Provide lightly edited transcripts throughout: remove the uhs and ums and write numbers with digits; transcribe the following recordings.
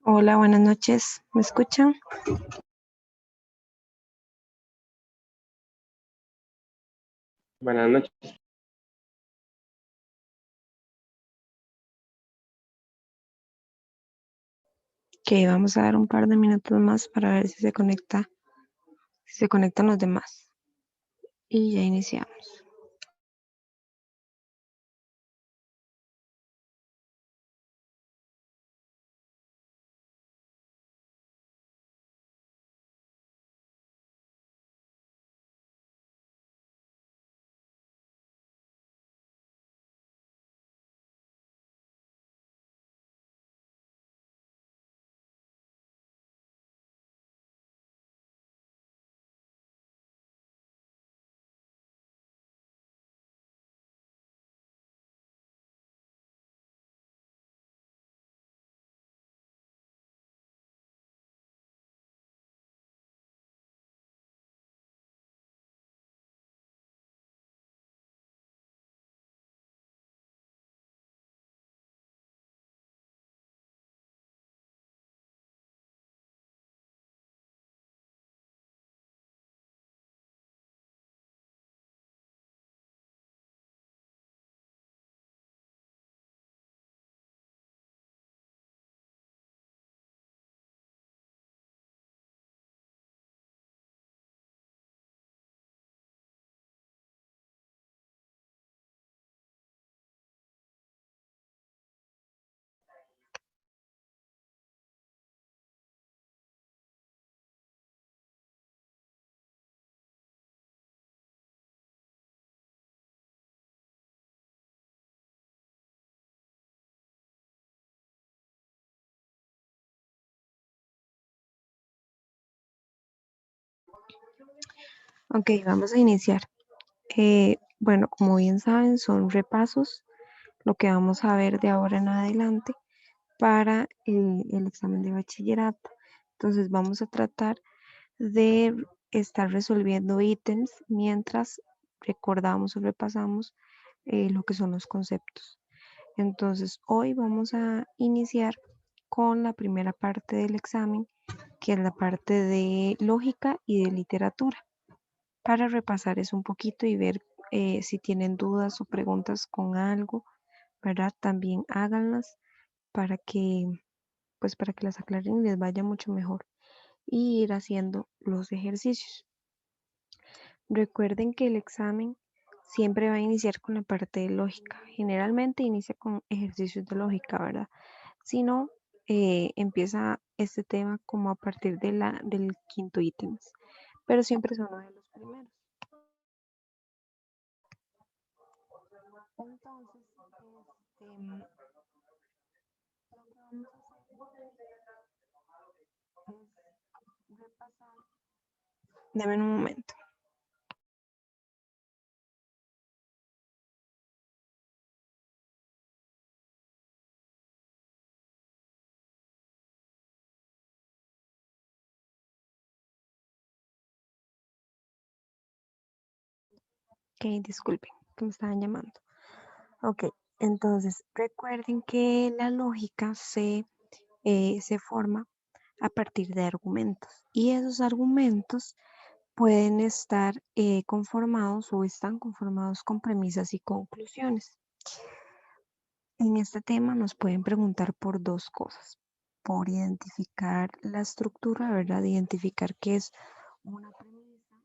Hola, buenas noches. ¿Me escuchan? Buenas noches. Que vamos a dar un par de minutos más para ver si se conectan los demás. Y ya iniciamos. Ok, vamos a iniciar. Bueno, como bien saben, son repasos lo que vamos a ver de ahora en adelante para el examen de bachillerato. Entonces vamos a tratar de estar resolviendo ítems mientras recordamos o repasamos lo que son los conceptos. Entonces, hoy vamos a iniciar con la primera parte del examen, que es la parte de lógica y de literatura. Para repasar eso un poquito y ver si tienen dudas o preguntas con algo, ¿verdad? También háganlas para que, pues para que las aclaren y les vaya mucho mejor y ir haciendo los ejercicios. Recuerden que el examen siempre va a iniciar con la parte de lógica. Generalmente inicia con ejercicios de lógica, ¿verdad? Si no, empieza este tema como a partir del quinto ítem, pero siempre son uno de los primeros. Entonces, lo que vamos a hacer es repasar. Deme un momento. Ok, disculpen, que me estaban llamando. Ok, entonces recuerden que la lógica se forma a partir de argumentos y esos argumentos pueden estar conformados o están conformados con premisas y conclusiones. En este tema nos pueden preguntar por dos cosas, por identificar la estructura, ¿verdad? Identificar qué es una premisa,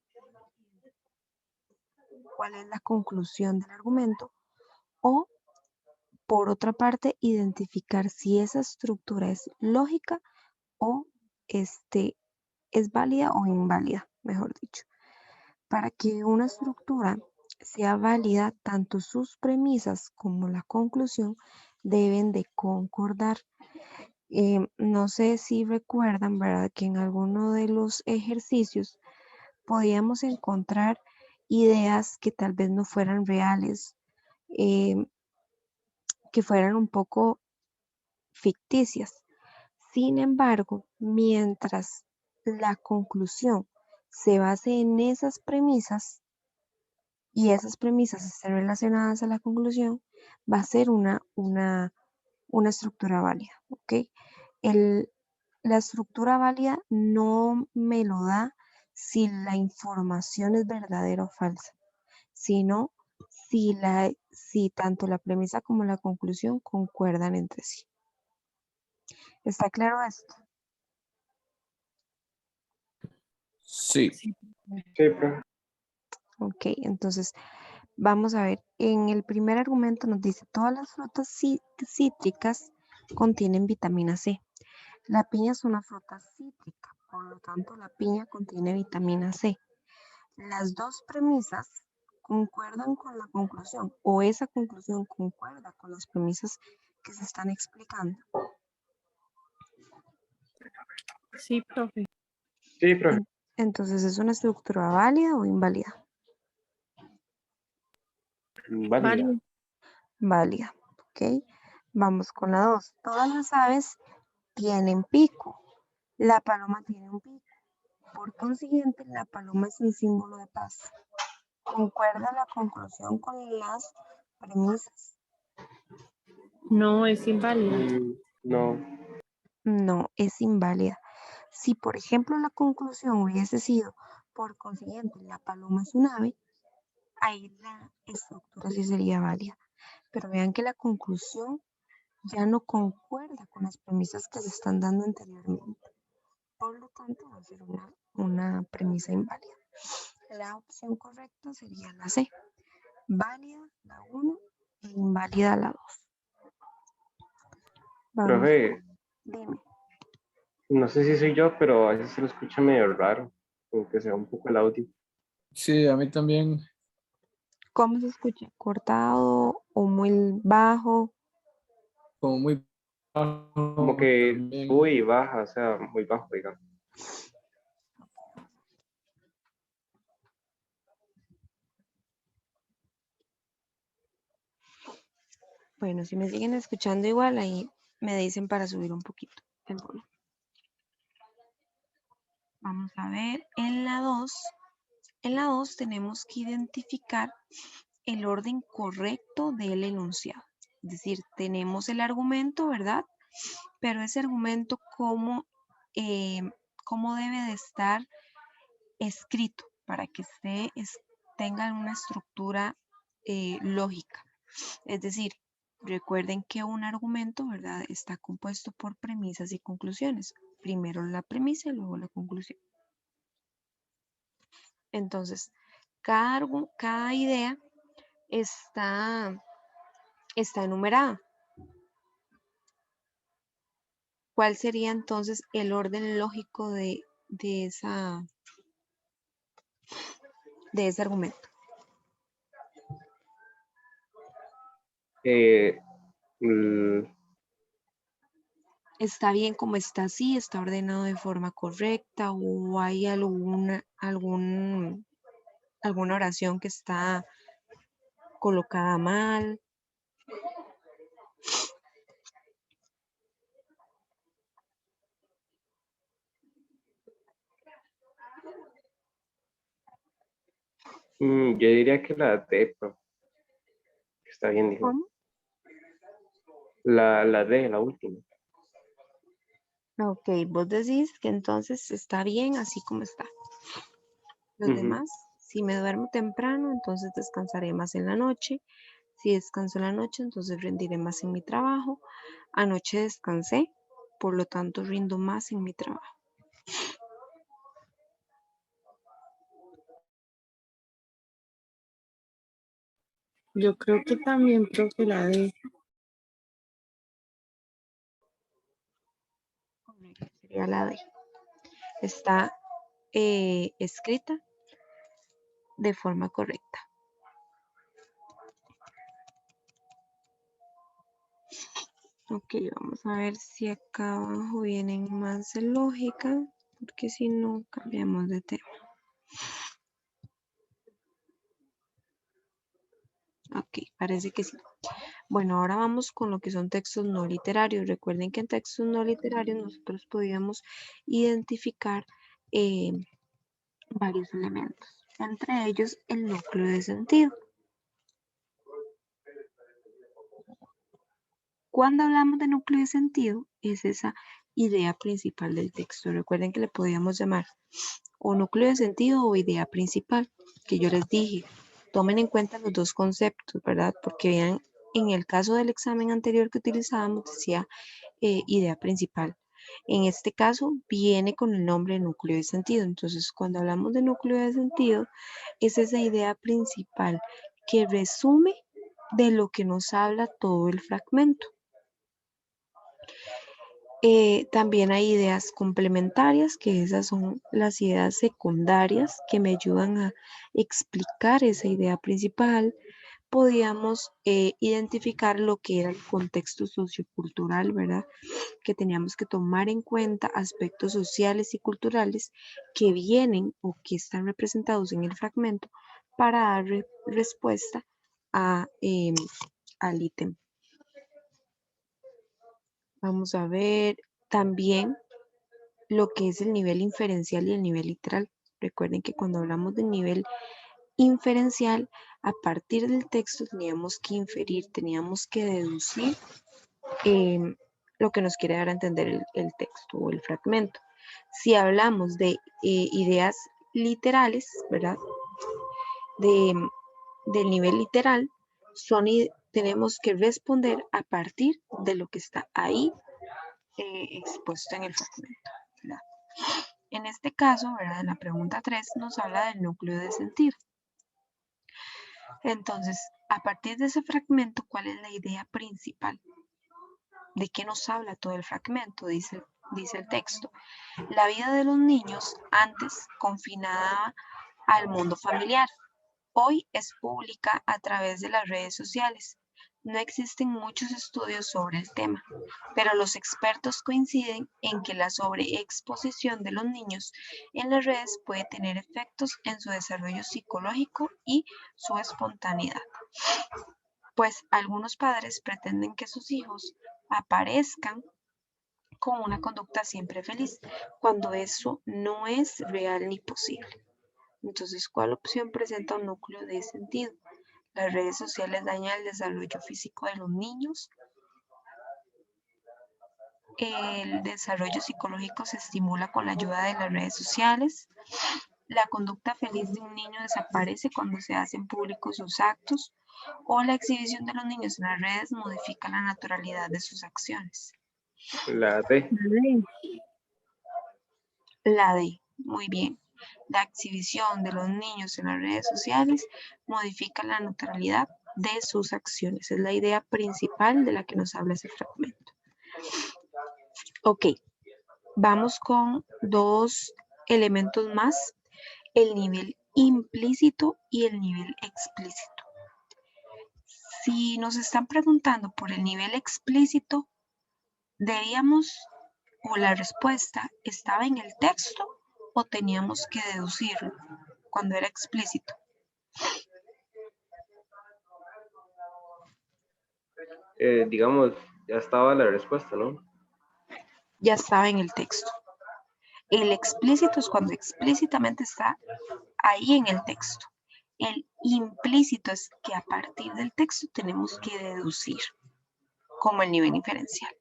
cuál es la conclusión del argumento, o por otra parte, identificar si esa estructura es lógica o es válida o inválida, mejor dicho. Para que una estructura sea válida, tanto sus premisas como la conclusión deben de concordar. No sé si recuerdan, ¿verdad? Que en alguno de los ejercicios podíamos encontrar ideas que tal vez no fueran reales, eh, que fueran un poco ficticias. Sin embargo, mientras la conclusión se base en esas premisas y esas premisas estén relacionadas a la conclusión, va a ser una estructura válida, ¿ok? La estructura válida no me lo da si la información es verdadera o falsa, sino si tanto la premisa como la conclusión concuerdan entre sí. ¿Está claro esto? Sí. Sí, profe. Ok, entonces vamos a ver. En el primer argumento nos dice, todas las frutas cítricas contienen vitamina C. La piña es una fruta cítrica, por lo tanto la piña contiene vitamina C. Las dos premisas concuerdan con la conclusión o esa conclusión concuerda con las premisas que se están explicando. Sí, profe. Sí, profe. Entonces, ¿es una estructura válida o inválida? Válida. Válido. Válida, ¿ok? Vamos con la 2. Todas las aves tienen pico. La paloma tiene un pico. Por consiguiente, la paloma es un símbolo de paz. ¿Concuerda la conclusión con las premisas? No, es inválida. No. No, es inválida. Si, por ejemplo, la conclusión hubiese sido, por consiguiente, la paloma es un ave, ahí la estructura sí sería válida. Pero vean que la conclusión ya no concuerda con las premisas que se están dando anteriormente. Por lo tanto, va a ser una premisa inválida. La opción correcta sería la C. Válida la 1 e inválida la 2. Vamos, Profe, dime. no sé si soy yo, pero a veces se lo escucha medio raro, como que se va un poco el audio. Sí, a mí también. ¿Cómo se escucha? ¿Cortado o muy bajo? Como muy Como bajo que también. sube y baja, o sea, muy bajo, digamos. Bueno, si me siguen escuchando igual, ahí me dicen para subir un poquito el volumen. Vamos a ver, en la 2 tenemos que identificar el orden correcto del enunciado. Es decir, tenemos el argumento, ¿verdad? Pero ese argumento, ¿cómo debe de estar escrito para que tenga una estructura lógica? Es decir, recuerden que un argumento, ¿verdad?, está compuesto por premisas y conclusiones. Primero la premisa y luego la conclusión. Entonces, cada idea está enumerada. ¿Cuál sería entonces el orden lógico de ese argumento? ¿Está bien como está así? ¿Está ordenado de forma correcta? ¿O hay alguna oración que está colocada mal? Yo diría que la D, profe. Está bien, dijo. ¿Cómo? La D, la última. Ok, vos decís que entonces está bien así como está. Los demás, si me duermo temprano, entonces descansaré más en la noche. Si descanso en la noche, entonces rendiré más en mi trabajo. Anoche descansé, por lo tanto rindo más en mi trabajo. Yo creo que también, profe, la D. Sería la D. Está escrita de forma correcta. Ok, vamos a ver si acá abajo vienen más de lógica, porque si no, cambiamos de tema. Ok, parece que sí. Bueno, ahora vamos con lo que son textos no literarios. Recuerden que en textos no literarios nosotros podíamos identificar varios elementos, entre ellos el núcleo de sentido. Cuando hablamos de núcleo de sentido, es esa idea principal del texto. Recuerden que le podíamos llamar o núcleo de sentido o idea principal, que yo les dije. Tomen en cuenta los dos conceptos, ¿verdad? Porque vean, en el caso del examen anterior que utilizábamos decía idea principal. En este caso viene con el nombre núcleo de sentido. Entonces, cuando hablamos de núcleo de sentido, es esa idea principal que resume de lo que nos habla todo el fragmento. También hay ideas complementarias, que esas son las ideas secundarias que me ayudan a explicar esa idea principal. Podíamos identificar lo que era el contexto sociocultural, ¿verdad? Que teníamos que tomar en cuenta aspectos sociales y culturales que vienen o que están representados en el fragmento para dar respuesta a, al ítem. Vamos a ver también lo que es el nivel inferencial y el nivel literal. Recuerden que cuando hablamos del nivel inferencial, a partir del texto teníamos que inferir, teníamos que deducir lo que nos quiere dar a entender el texto o el fragmento. Si hablamos de ideas literales, ¿verdad? Del nivel literal, tenemos que responder a partir de lo que está ahí expuesto en el fragmento, ¿verdad? En este caso, ¿verdad? En la pregunta 3 nos habla del núcleo de sentido. Entonces, a partir de ese fragmento, ¿cuál es la idea principal? ¿De qué nos habla todo el fragmento? Dice el texto. La vida de los niños, antes confinada al mundo familiar, hoy es pública a través de las redes sociales. No existen muchos estudios sobre el tema, pero los expertos coinciden en que la sobreexposición de los niños en las redes puede tener efectos en su desarrollo psicológico y su espontaneidad. Pues algunos padres pretenden que sus hijos aparezcan con una conducta siempre feliz, cuando eso no es real ni posible. Entonces, ¿cuál opción presenta un núcleo de sentido? Las redes sociales dañan el desarrollo físico de los niños. El desarrollo psicológico se estimula con la ayuda de las redes sociales. La conducta feliz de un niño desaparece cuando se hacen públicos sus actos. O la exhibición de los niños en las redes modifica la naturalidad de sus acciones. La D. La D, muy bien. La exhibición de los niños en las redes sociales modifica la neutralidad de sus acciones. Es la idea principal de la que nos habla ese fragmento. Ok, vamos con dos elementos más, el nivel implícito y el nivel explícito. Si nos están preguntando por el nivel explícito, debíamos, o la respuesta estaba en el texto o teníamos que deducirlo cuando era explícito. Digamos, ya estaba la respuesta, ¿no? Ya estaba en el texto. El explícito es cuando explícitamente está ahí en el texto. El implícito es que a partir del texto tenemos que deducir, como el nivel inferencial.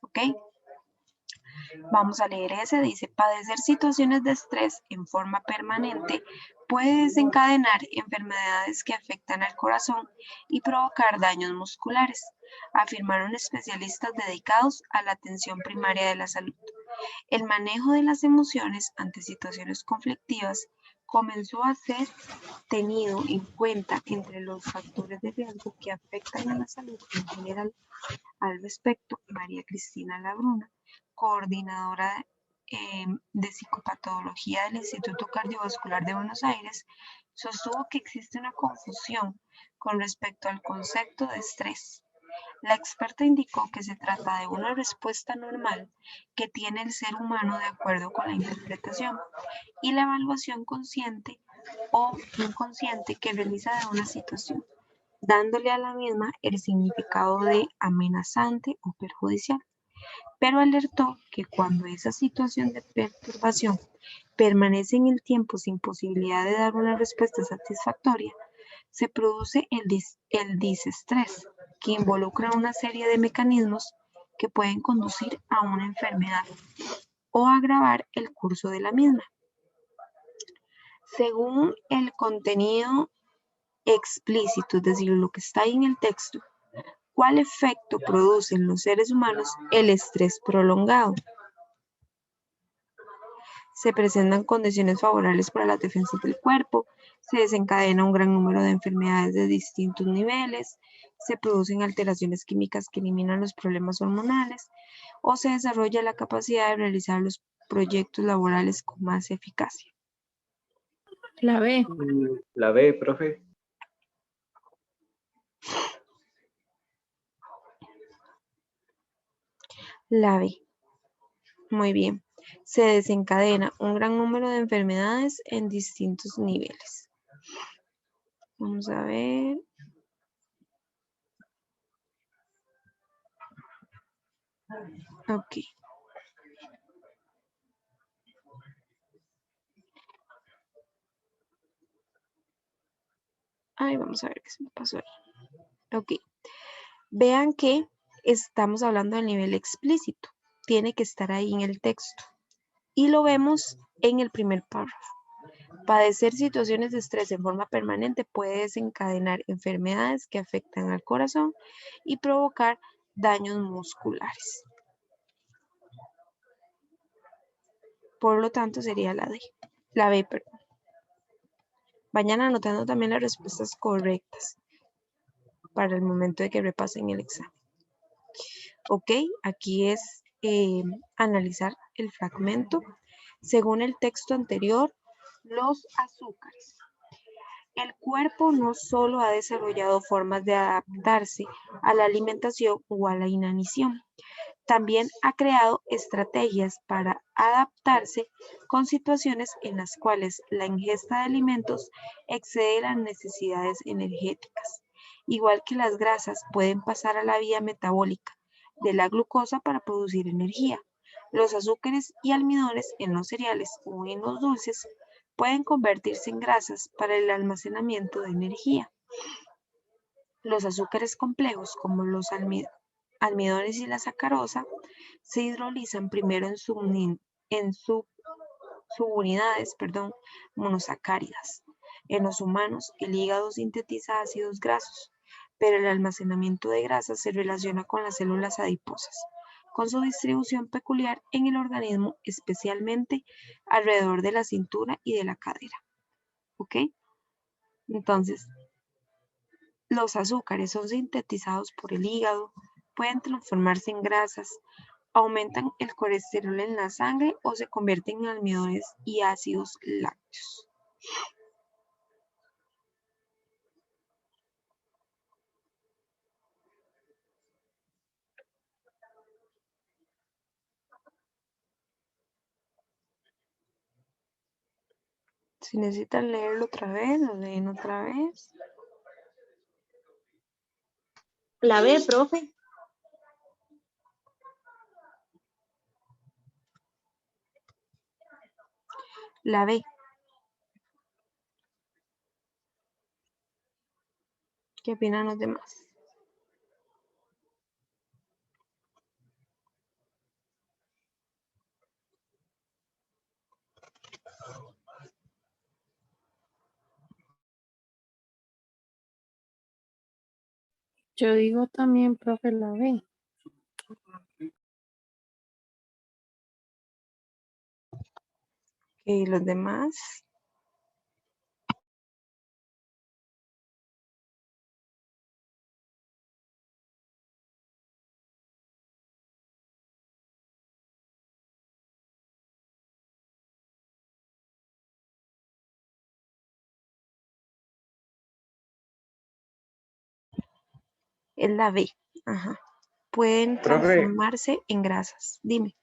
¿Ok? Vamos a leer ese. Dice, padecer situaciones de estrés en forma permanente puede desencadenar enfermedades que afectan al corazón y provocar daños musculares, afirmaron especialistas dedicados a la atención primaria de la salud. El manejo de las emociones ante situaciones conflictivas comenzó a ser tenido en cuenta entre los factores de riesgo que afectan a la salud en general. Al respecto, María Cristina Labruna, coordinadora de psicopatología del Instituto Cardiovascular de Buenos Aires, sostuvo que existe una confusión con respecto al concepto de estrés. La experta indicó que se trata de una respuesta normal que tiene el ser humano de acuerdo con la interpretación y la evaluación consciente o inconsciente que realiza de una situación, dándole a la misma el significado de amenazante o perjudicial. Pero alertó que cuando esa situación de perturbación permanece en el tiempo sin posibilidad de dar una respuesta satisfactoria, se produce el disestrés, que involucra una serie de mecanismos que pueden conducir a una enfermedad o agravar el curso de la misma. Según el contenido explícito, es decir, lo que está ahí en el texto, ¿cuál efecto produce en los seres humanos el estrés prolongado? Se presentan condiciones favorables para las defensas del cuerpo, se desencadena un gran número de enfermedades de distintos niveles, se producen alteraciones químicas que eliminan los problemas hormonales o se desarrolla la capacidad de realizar los proyectos laborales con más eficacia. La B. La B, profe. La B. Muy bien. Se desencadena un gran número de enfermedades en distintos niveles. Vamos a ver. Ok. Ay, vamos a ver qué se me pasó ahí. Ok. Vean que estamos hablando del nivel explícito. Tiene que estar ahí en el texto. Y lo vemos en el primer párrafo. Padecer situaciones de estrés en forma permanente puede desencadenar enfermedades que afectan al corazón y provocar daños musculares. Por lo tanto, sería la D. La B, perdón. Vayan anotando también las respuestas correctas para el momento de que repasen el examen. Ok, aquí es analizar el fragmento. Según el texto anterior, los azúcares. El cuerpo no solo ha desarrollado formas de adaptarse a la alimentación o a la inanición, también ha creado estrategias para adaptarse con situaciones en las cuales la ingesta de alimentos excede las necesidades energéticas. Igual que las grasas pueden pasar a la vía metabólica de la glucosa para producir energía. Los azúcares y almidones en los cereales o en los dulces pueden convertirse en grasas para el almacenamiento de energía. Los azúcares complejos, como los almidones y la sacarosa, se hidrolizan primero en subunidades monosacáridas. En los humanos, el hígado sintetiza ácidos grasos, pero el almacenamiento de grasas se relaciona con las células adiposas, con su distribución peculiar en el organismo, especialmente alrededor de la cintura y de la cadera. ¿Ok? Entonces, los azúcares son sintetizados por el hígado, pueden transformarse en grasas, aumentan el colesterol en la sangre o se convierten en almidones y ácidos lácteos. Si necesitan leerlo otra vez, lo leen otra vez. La B, profe. La B. ¿Qué opinan los demás? Yo digo también, profe, la B. ¿Y los demás? Es la B. Ajá. Pueden Profe, transformarse en grasas. Dime.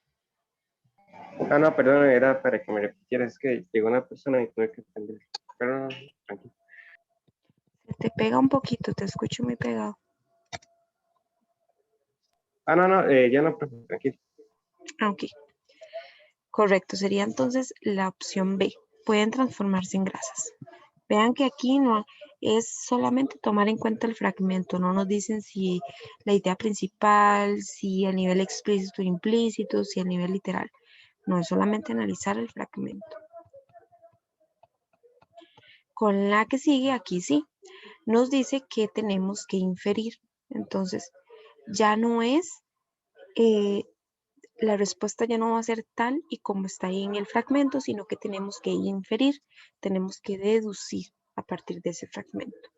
no, perdón, era para que me repitieras, es que llegó una persona y tuve que atender. Pero no, tranquilo. Se te pega un poquito, te escucho muy pegado. No, ya no, profe, tranquilo. Ok. Correcto, sería entonces la opción B. Pueden transformarse en grasas. Vean que aquí no, es solamente tomar en cuenta el fragmento. No nos dicen si la idea principal, si a nivel explícito o implícito, si a nivel literal. No, es solamente analizar el fragmento. Con la que sigue, aquí sí, nos dice que tenemos que inferir. Entonces, ya no es, la respuesta ya no va a ser tal y como está ahí en el fragmento, sino que tenemos que inferir, tenemos que deducir a partir de ese fragmento.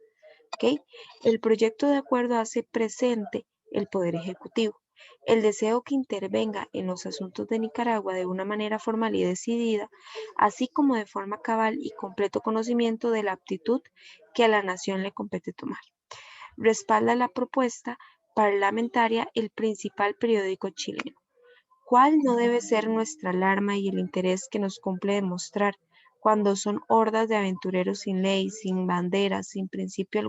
¿Ok? El proyecto de acuerdo hace presente el Poder Ejecutivo, el deseo que intervenga en los asuntos de Nicaragua de una manera formal y decidida, así como de forma cabal y completo conocimiento de la aptitud que a la nación le compete tomar. Respalda la propuesta parlamentaria el principal periódico chileno. ¿Cuál no debe ser nuestra alarma y el interés que nos cumple demostrar cuando son hordas de aventureros sin ley, sin bandera, sin principio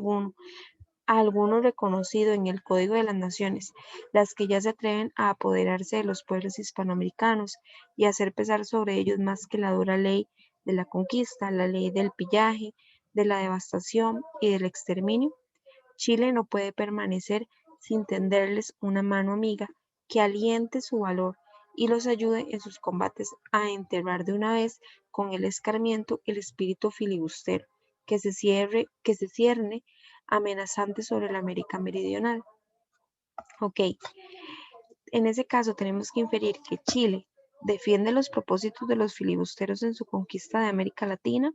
alguno reconocido en el Código de las Naciones, las que ya se atreven a apoderarse de los pueblos hispanoamericanos y hacer pesar sobre ellos más que la dura ley de la conquista, la ley del pillaje, de la devastación y del exterminio? Chile no puede permanecer sin tenderles una mano amiga que aliente su valor y los ayude en sus combates a enterrar de una vez con el escarmiento el espíritu filibustero que se cierne amenazante sobre la América Meridional. Ok, en ese caso tenemos que inferir que Chile defiende los propósitos de los filibusteros en su conquista de América Latina,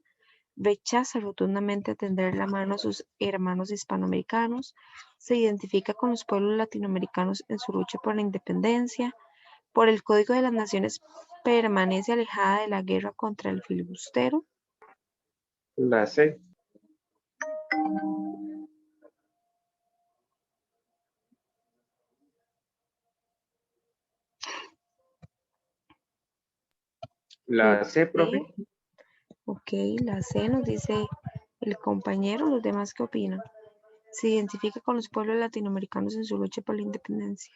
rechaza rotundamente tender la mano a sus hermanos hispanoamericanos, se identifica con los pueblos latinoamericanos en su lucha por la independencia, por el Código de las Naciones permanece alejada de la guerra contra el filibustero. La C. La C, profe. Ok, la C nos dice el compañero, los demás qué opinan. Se identifica con los pueblos latinoamericanos en su lucha por la independencia.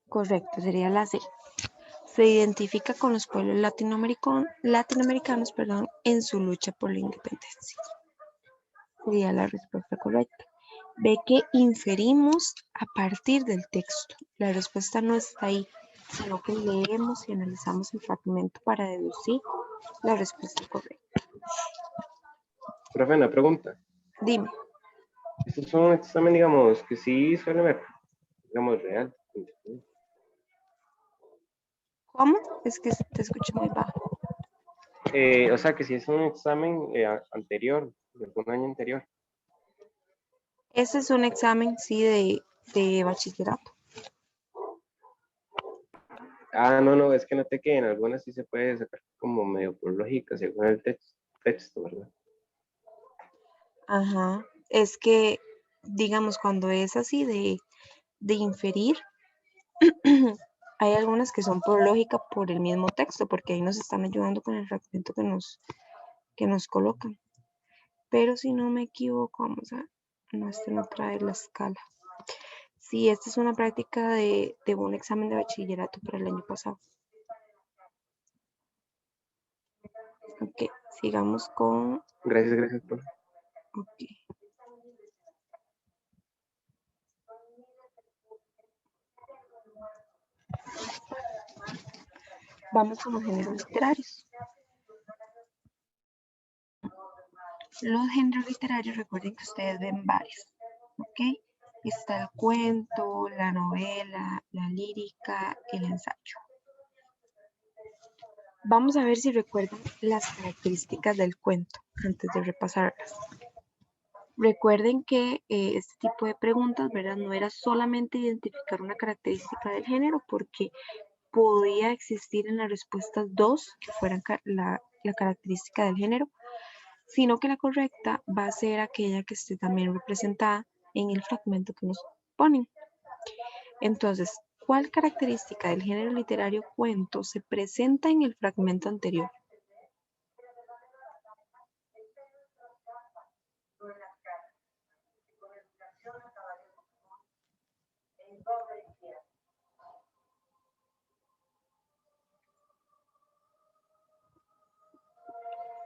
Correcto, sería la C. Se identifica con los pueblos latinoamericanos, en su lucha por la independencia. Sería la respuesta correcta. Ve que inferimos a partir del texto. La respuesta no está ahí, sino que leemos y analizamos el fragmento para deducir la respuesta correcta. Profe, una pregunta. Dime. Este es un examen, digamos, que sí suele ver, digamos, real. ¿Cómo? Es que te escucho muy bajo. O sea, que si es un examen anterior, de algún año anterior. Ese es un examen, sí, de bachillerato. Ah, no, es que noté que en algunas sí se puede sacar como medio por lógica, según el texto, ¿verdad? Ajá. Es que, digamos, cuando es así de inferir, hay algunas que son por lógica por el mismo texto, porque ahí nos están ayudando con el fragmento que nos colocan. Pero si no me equivoco, vamos a, no, este no trae la escala. Sí, esta es una práctica de un examen de bachillerato para el año pasado. Ok, sigamos con... Gracias, profe. Ok. Vamos con los géneros literarios. Los géneros literarios, recuerden que ustedes ven varios, ¿ok? Está el cuento, la novela, la lírica, el ensayo. Vamos a ver si recuerdan las características del cuento antes de repasarlas. Recuerden que este tipo de preguntas, ¿verdad? No era solamente identificar una característica del género, porque podía existir en las respuestas dos que fueran la característica del género, sino que la correcta va a ser aquella que esté también representada en el fragmento que nos ponen. Entonces, ¿cuál característica del género literario cuento se presenta en el fragmento anterior?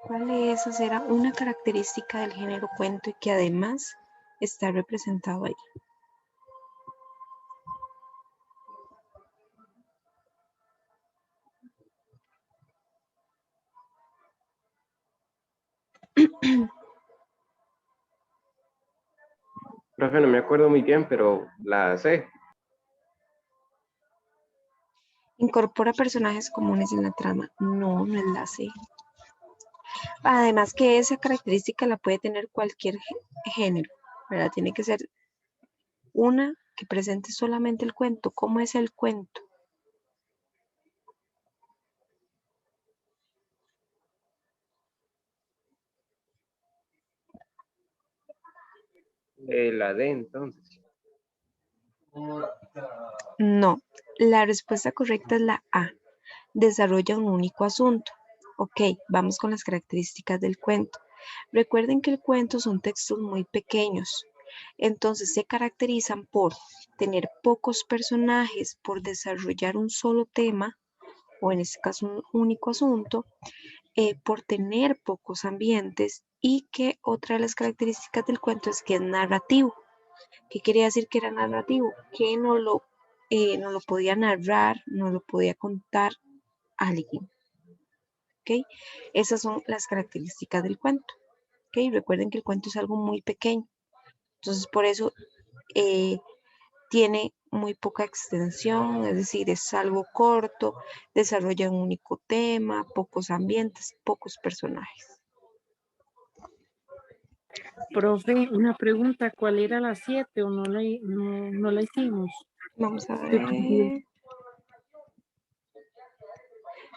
¿Cuál de esas era una característica del género cuento y que además está representado ahí? Profe, no me acuerdo muy bien, pero la sé. Incorpora personajes comunes en la trama. No, no es la C. Además que esa característica la puede tener cualquier género, ¿verdad? Tiene que ser una que presente solamente el cuento. ¿Cómo es el cuento? La D, entonces. No, la respuesta correcta es la A. Desarrolla un único asunto. Ok, vamos con las características del cuento. Recuerden que el cuento son textos muy pequeños, entonces se caracterizan por tener pocos personajes, por desarrollar un solo tema, o en este caso un único asunto, por tener pocos ambientes y que otra de las características del cuento es que es narrativo. ¿Qué quería decir que era narrativo? Que no lo podía narrar, no lo podía contar alguien. ¿Ok? Esas son las características del cuento. ¿Ok? Recuerden que el cuento es algo muy pequeño. Entonces, por eso tiene muy poca extensión, es decir, es algo corto, desarrolla un único tema, pocos ambientes, pocos personajes. Profe, una pregunta, ¿cuál era la 7 o no la hicimos? Vamos a Se perdió. ver.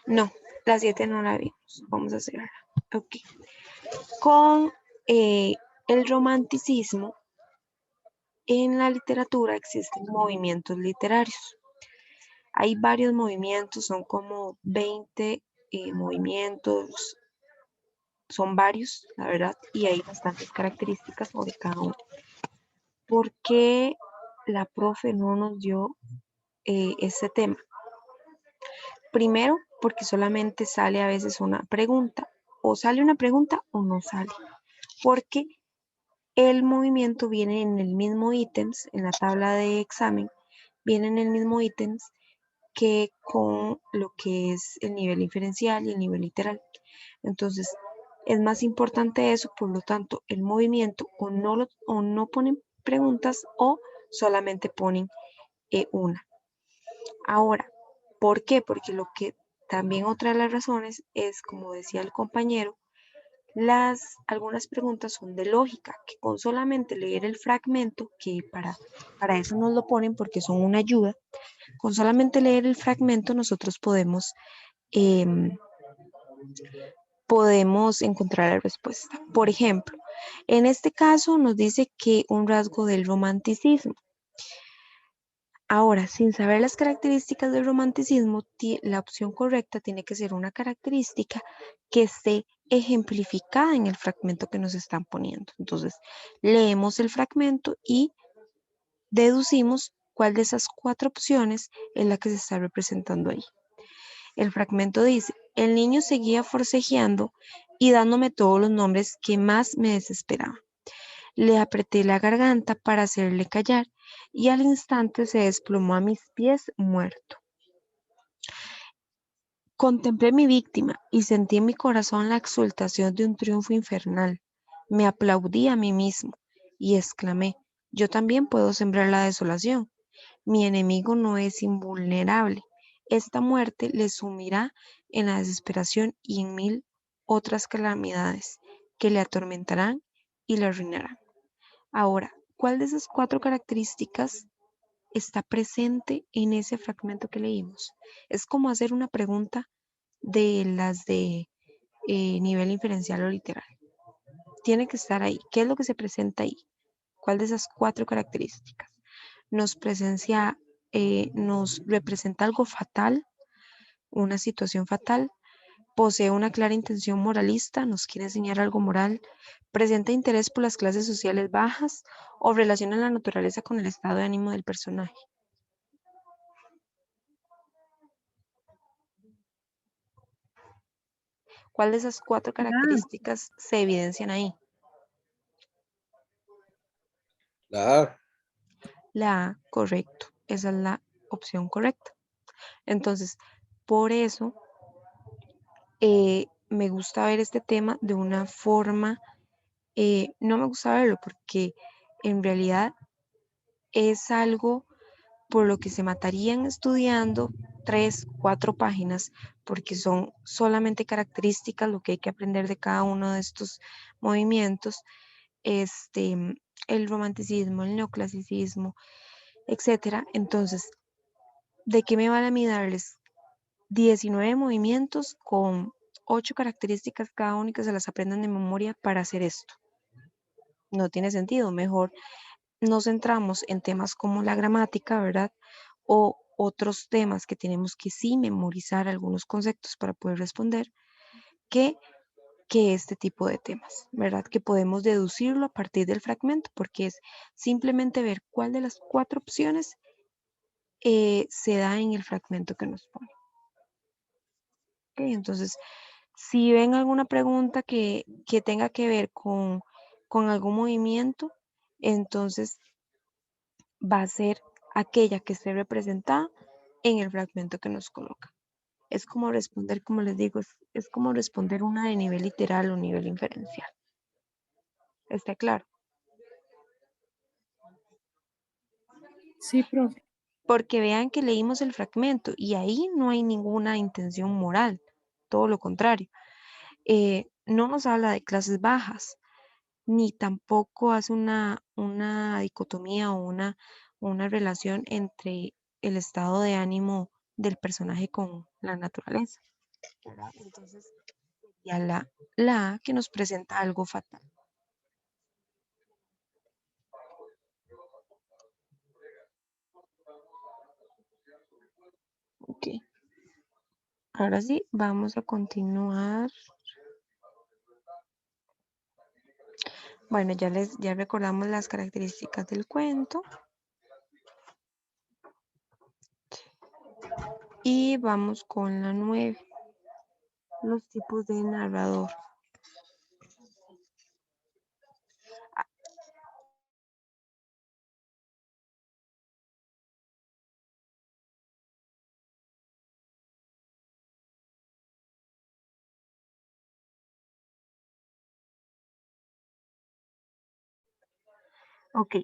No, la 7 no la vimos. Vamos a hacerla. Ok. Con el romanticismo, en la literatura existen movimientos literarios. Hay varios movimientos, son como 20 movimientos, son varios, la verdad, y hay bastantes características sobre cada uno. ¿Por qué la profe no nos dio este tema? Primero, porque solamente sale a veces una pregunta, o sale una pregunta o no sale, porque el movimiento viene en el mismo ítems, en la tabla de examen, viene en el mismo ítems que con lo que es el nivel inferencial y el nivel literal. Entonces, es más importante eso, por lo tanto, el movimiento o no ponen preguntas o solamente ponen una. Ahora, ¿por qué? Porque lo que también otra de las razones es, como decía el compañero, algunas preguntas son de lógica, que con solamente leer el fragmento, que para eso nos lo ponen porque son una ayuda, con solamente leer el fragmento nosotros podemos encontrar la respuesta. Por ejemplo, en este caso nos dice que un rasgo del romanticismo. Ahora, sin saber las características del romanticismo, la opción correcta tiene que ser una característica que esté ejemplificada en el fragmento que nos están poniendo. Entonces, leemos el fragmento y deducimos cuál de esas cuatro opciones es la que se está representando ahí. El fragmento dice, el niño seguía forcejeando y dándome todos los nombres que más me desesperaban. Le apreté la garganta para hacerle callar y al instante se desplomó a mis pies muerto. Contemplé mi víctima y sentí en mi corazón la exultación de un triunfo infernal. Me aplaudí a mí mismo y exclamé, yo también puedo sembrar la desolación. Mi enemigo no es invulnerable. Esta muerte le sumirá en la desesperación y en mil otras calamidades que le atormentarán y le arruinarán. Ahora, ¿cuál de esas 4 características está presente en ese fragmento que leímos? Es como hacer una pregunta de las de nivel inferencial o literal. Tiene que estar ahí. ¿Qué es lo que se presenta ahí? ¿Cuál de esas 4 características? Nos representa algo fatal, una situación fatal, posee una clara intención moralista, nos quiere enseñar algo moral, presenta interés por las clases sociales bajas o relaciona la naturaleza con el estado de ánimo del personaje. ¿Cuál de esas 4 características se evidencian ahí? La A. La A, correcto. Esa es la opción correcta. Entonces, por eso me gusta ver este tema de una forma, no me gusta verlo porque en realidad es algo por lo que se matarían estudiando 3, 4 páginas, porque son solamente características, lo que hay que aprender de cada uno de estos movimientos, el romanticismo, el neoclasicismo, etcétera. Entonces, ¿de qué me vale a mí darles 19 movimientos con 8 características cada uno y que se las aprendan de memoria para hacer esto? No tiene sentido. Mejor nos centramos en temas como la gramática, ¿verdad? O otros temas que tenemos que sí memorizar algunos conceptos para poder responder, que, que este tipo de temas, ¿verdad? Que podemos deducirlo a partir del fragmento, porque es simplemente ver cuál de las 4 opciones se da en el fragmento que nos pone. ¿Ok? Entonces, si ven alguna pregunta que tenga que ver con algún movimiento, entonces va a ser aquella que esté representada en el fragmento que nos coloca. Es como responder, como les digo, es como responder una de nivel literal o nivel inferencial. ¿Está claro? Sí, profe. Porque vean que leímos el fragmento y ahí no hay ninguna intención moral, todo lo contrario. No nos habla de clases bajas, ni tampoco hace una dicotomía o una relación entre el estado de ánimo del personaje con la naturaleza, ¿verdad? Entonces, sería la A que nos presenta algo fatal. Ok. Ahora sí, vamos a continuar. Bueno, ya recordamos las características del cuento. Y vamos con la 9. Los tipos de narrador. Ok,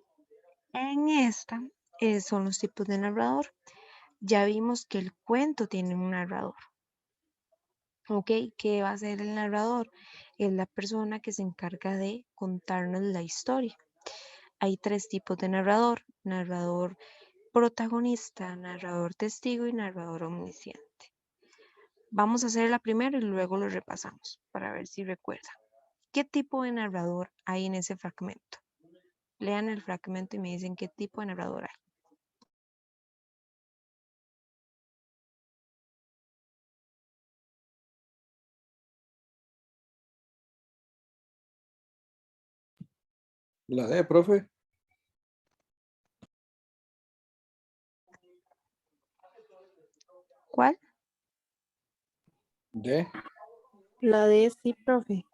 en esta son los tipos de narrador. Ya vimos que el cuento tiene un narrador. Ok, ¿qué va a ser el narrador? Es la persona que se encarga de contarnos la historia. Hay 3 tipos de narrador: narrador protagonista, narrador testigo y narrador omnisciente. Vamos a hacer la primera y luego lo repasamos para ver si recuerdan. ¿Qué tipo de narrador hay en ese fragmento? Lean el fragmento y me dicen qué tipo de narrador hay. La D, profe. ¿Cuál? D. La D, sí, profe.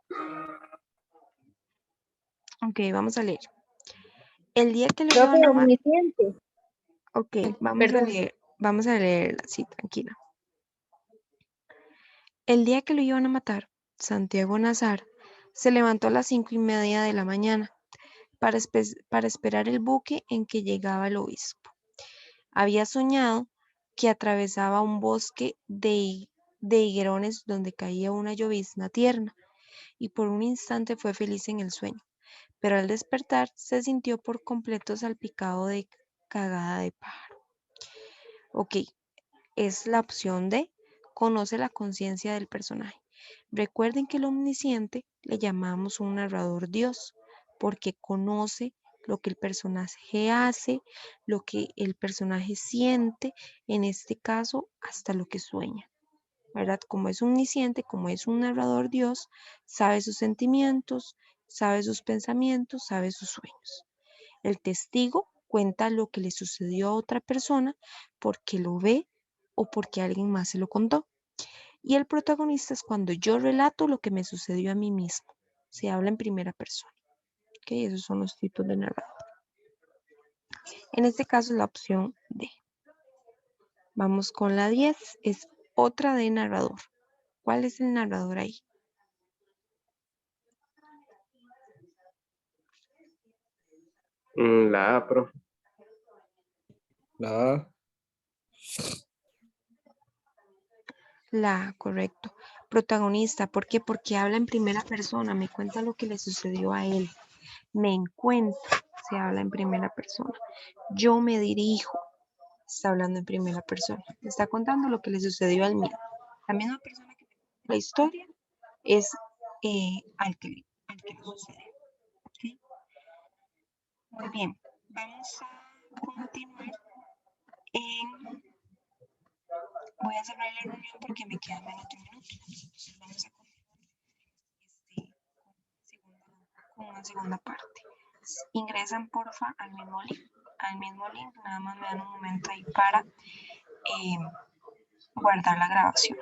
Ok, vamos a leer. El día que lo Profe, iban a omnisciente. Ok, Perdón. vamos a leerla, sí, tranquila. El día que lo iban a matar, Santiago Nazar se levantó a las 5:30 de la mañana para esperar el buque en que llegaba el obispo. Había soñado que atravesaba un bosque de higuerones donde caía una llovizna tierna, y por un instante fue feliz en el sueño. pero al despertar se sintió por completo salpicado de cagada de pájaro. Ok, es la opción D. Conoce la conciencia del personaje. Recuerden que el omnisciente le llamamos un narrador Dios porque conoce lo que el personaje hace, lo que el personaje siente, en este caso hasta lo que sueña, ¿verdad? Como es omnisciente, como es un narrador Dios, sabe sus sentimientos, sabe sus pensamientos, sabe sus sueños. El testigo cuenta lo que le sucedió a otra persona porque lo ve o porque alguien más se lo contó. Y el protagonista es cuando yo relato lo que me sucedió a mí mismo. Se habla en primera persona. ¿Ok? Esos son los tipos de narrador. En este caso es la opción D. Vamos con la 10. Es otra de narrador. ¿Cuál es el narrador ahí? La A, profe. La A. La A, correcto. Protagonista, ¿por qué? Porque habla en primera persona, me cuenta lo que le sucedió a él. Me encuentro, se habla en primera persona. Yo me dirijo, está hablando en primera persona. Está contando lo que le sucedió al mismo. La misma persona que cuenta la historia es al que le sucede. ¿Okay? Muy bien, vamos a continuar en... Voy a cerrar la reunión porque me quedan menos de un minuto. Entonces vamos a continuar con una segunda parte. Ingresan porfa al mismo link, nada más me dan un momento ahí para guardar la grabación.